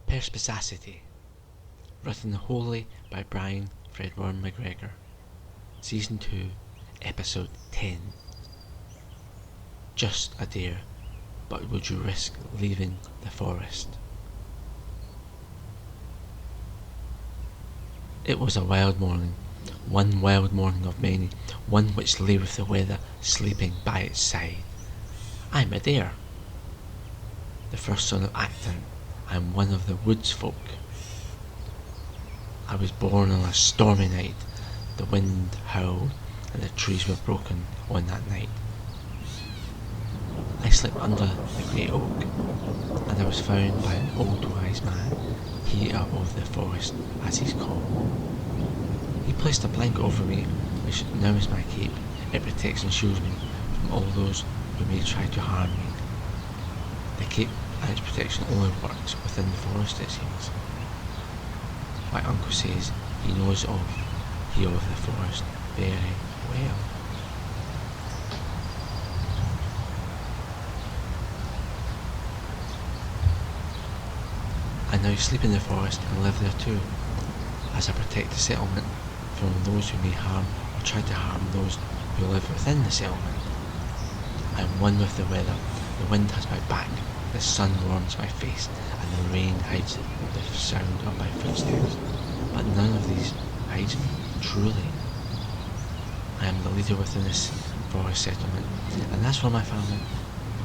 Perspicacity, written wholly by Brian Fredworm MacGregor, Season 2, Episode 10. Just a dare, but would you risk leaving the forest? It was a wild morning, one wild morning of many, one which lay with the weather sleeping by its side. I'm a dare, the first son of Acton. I'm one of the woods folk. I was born on a stormy night. The wind howled and the trees were broken on that night. I slept under the great oak, and I was found by an old wise man, he of the forest as he's called. He placed a blanket over me, which now is my cape. It protects and shields me from all those who may try to harm me. The cape and its protection only works within the forest, it seems. My uncle says he knows he of the forest very well. I now sleep in the forest and live there too, as I protect the settlement from those who may harm or try to harm those who live within the settlement. I am one with the weather. The wind has my back, the sun warms my face, and the rain hides the sound of my footsteps. But none of these hides me, truly. I am the leader within this forest settlement, and as for my family,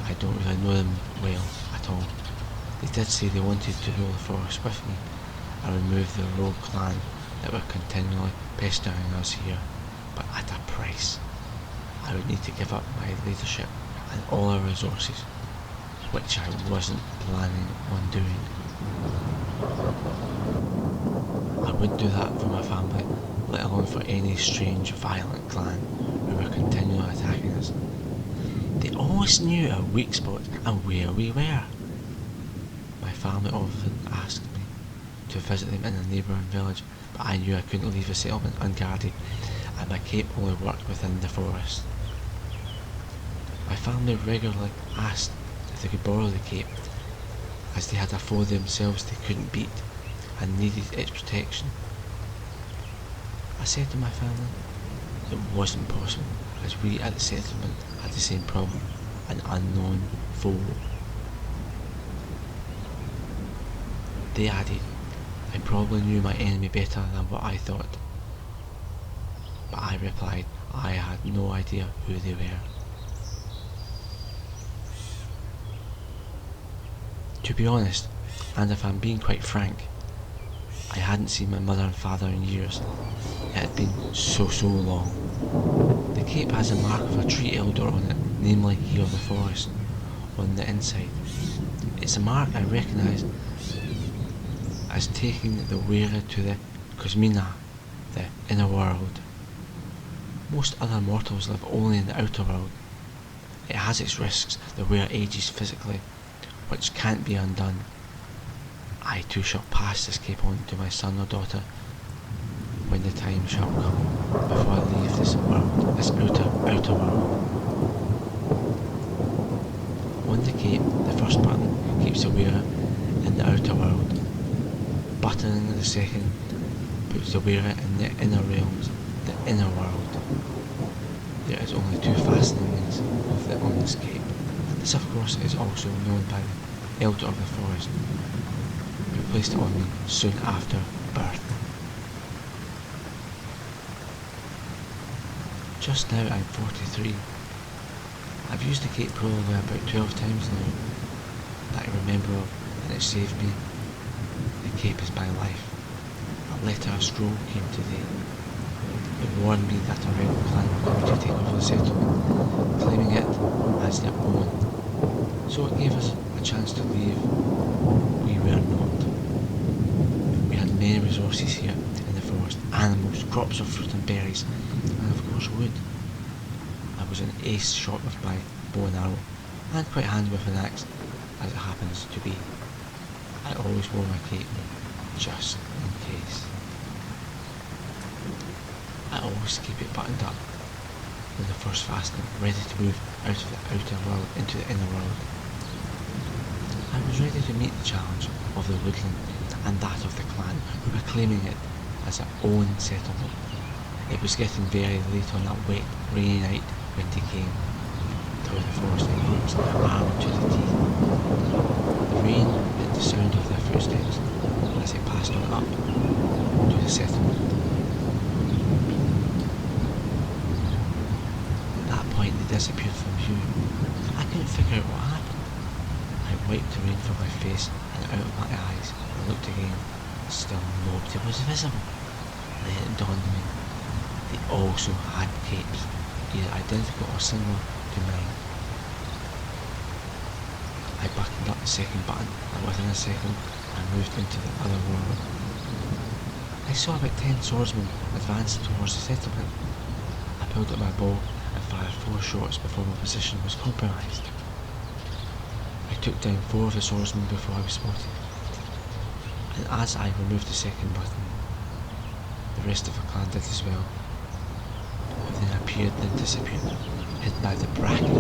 I don't really know them well at all. They did say they wanted to rule the forest with me and remove the rogue clan that were continually pestering us here, but at a price. I would need to give up my leadership and all our resources, which I wasn't planning on doing. I wouldn't do that for my family, let alone for any strange, violent clan who were continually attacking us. They always knew our weak spots and where we were. My family often asked me to visit them in a neighbouring village, but I knew I couldn't leave the settlement unguarded, and my cape only worked within the forest. My family regularly asked if they could borrow the cape, as they had a foe themselves they couldn't beat and needed its protection. I said to my family it wasn't possible, as we at the settlement had the same problem, an unknown foe. They added, I probably knew my enemy better than what I thought. But I replied, I had no idea who they were. To be honest, and if I'm being quite frank, I hadn't seen my mother and father in years. It had been so long. The cape has a mark of a tree elder on it, namely he of the forest, on the inside. It's a mark I recognise as taking the wearer to the Cosmina, the inner world. Most other mortals live only in the outer world. It has its risks. The wearer ages physically, which can't be undone. I too shall pass this cape on to my son or daughter when the time shall come, before I leave this world, this outer world. On the cape, the first button keeps the wearer in the outer world. Buttoning the second puts the wearer in the inner realms, the inner world. There is only two fastenings on this cape. This, of course, is also known by the elder of the forest, who placed it on me soon after birth. Just now I'm 43. I've used the cape probably about 12 times now that I remember of, and it saved me. The cape is my life. A letter, a scroll came today. It warned me that a rebel clan were coming to take over the settlement, claiming it as their own. So it gave us a chance to leave. We were not. We had many resources here in the forest, animals, crops of fruit and berries, and of course wood. I was an ace shot with my bow and arrow, and quite handy with an axe, as it happens to be. I always wore my cape, just in case. I always keep it buttoned up with the first fastening, ready to move out of the outer world into the inner world. I was ready to meet the challenge of the woodland and that of the clan, who were claiming it as their own settlement. It was getting very late on that wet, rainy night when they came through the forest in groups, armed to the teeth. The rain hit the sound of their footsteps as they passed on up to the settlement. At that point they disappeared from view. I couldn't figure out what happened. I wiped the rain from my face and out of my eyes and looked again. Still nobody was visible. Then it dawned on me. They also had capes, either identical or similar to mine. I buttoned up the second button, and within a second I moved into the other world. I saw about 10 swordsmen advancing towards the settlement. I pulled out my bow and fired 4 shots before my position was compromised. I took down 4 of the swordsmen before I was spotted, and as I removed the second button, the rest of the clan did as well, who then appeared and disappeared, hidden by the bracken.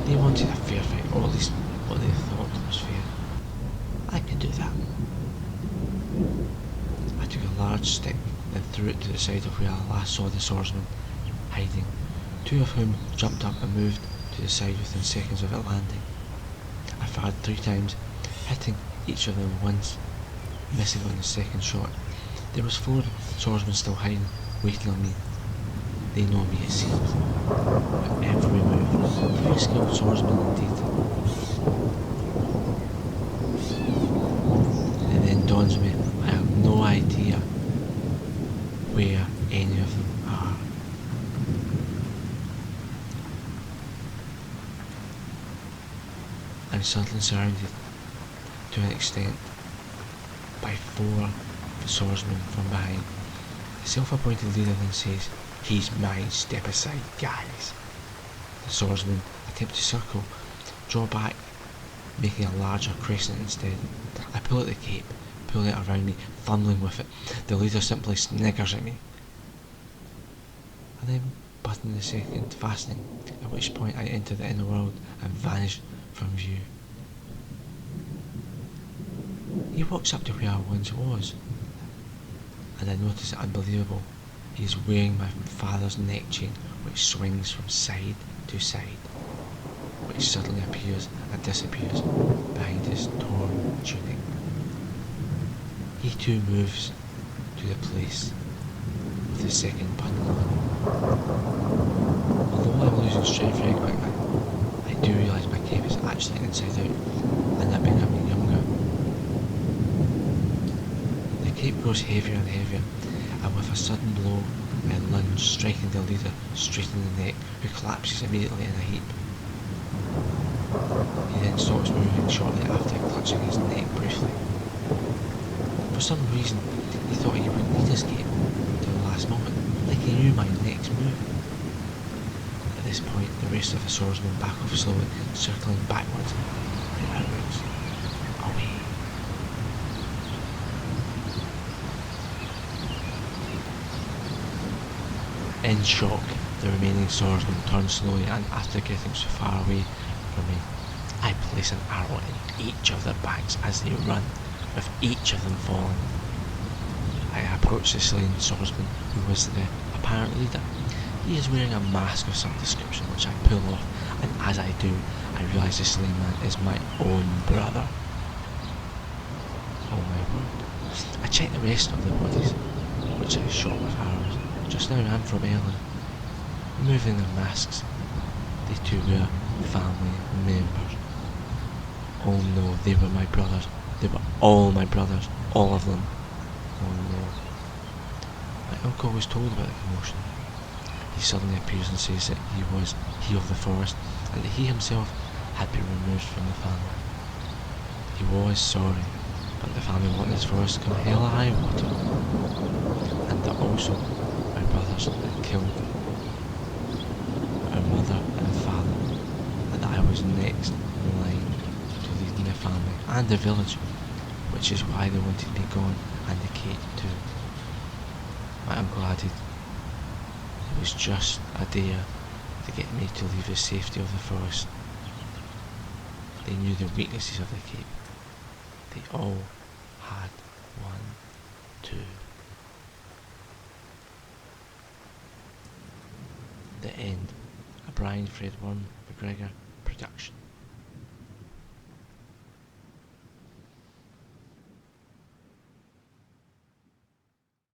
They wanted a fair fight, or at least what they thought was fair. I could do that. I took a large stick and threw it to the side of where I last saw the swordsmen hiding, 2 of whom jumped up and moved to the side within seconds of it landing. I fired 3 times, hitting each of them once, missing on the second shot. There was 4 swordsmen still hiding, waiting on me. They know me, it seems. With every move, very skilled swordsmen indeed. It then dawns on me, I have no idea where any of them are. I'm suddenly surrounded, to an extent, by 4 swordsmen from behind. The self-appointed leader then says, "He's mine, step aside, guys." The swordsmen attempt to circle, draw back, making a larger crescent instead. I pull out the cape, pull it around me, fumbling with it. The leader simply sniggers at me. I then button the second fastening, at which point I enter the inner world and vanish from view. He walks up to where I once was, and I notice it unbelievable. He is wearing my father's neck chain, which swings from side to side, which suddenly appears and disappears behind his torn tunic. He too moves to the place with the second button on. Although I'm losing strength very quickly, I do realise my cape is actually inside out, and I'm becoming younger. The cape grows heavier and heavier, and with a sudden blow, I lunge, striking the leader straight in the neck, who collapses immediately in a heap. He then stops moving shortly after clutching his neck briefly. For some reason, he thought he wouldn't need his cape until the last moment, like he knew my next move. At this point, the rest of the swordsmen back off slowly, circling backwards and outwards, away. In shock, the remaining swordsman turn slowly, and after getting so far away from me, I place an arrow in each of their backs as they run, with each of them falling. I approach the slain swordsman, who was the apparent leader. He is wearing a mask of some description, which I pull off, and as I do, I realise the slain man is my own brother. Oh my word. I check the rest of the bodies, which I shot with arrows, just now and from earlier. Removing their masks, they too were family members. Oh no, they were my brothers. They were all my brothers, all of them. Oh no. My uncle was told about the commotion. He suddenly appears and says that he was he of the forest, and that he himself had been removed from the family. He was sorry, but the family wanted his forest to come hell or high water, and that also my brothers had killed our mother and father, and that I was next in line to leading the family and the village, which is why they wanted me gone, and the cake too. My uncle added, it was just a dare to get me to leave the safety of the forest. They knew the weaknesses of the cape. They all had 1, 2. The end. A Brian Fred Worm MacGregor production.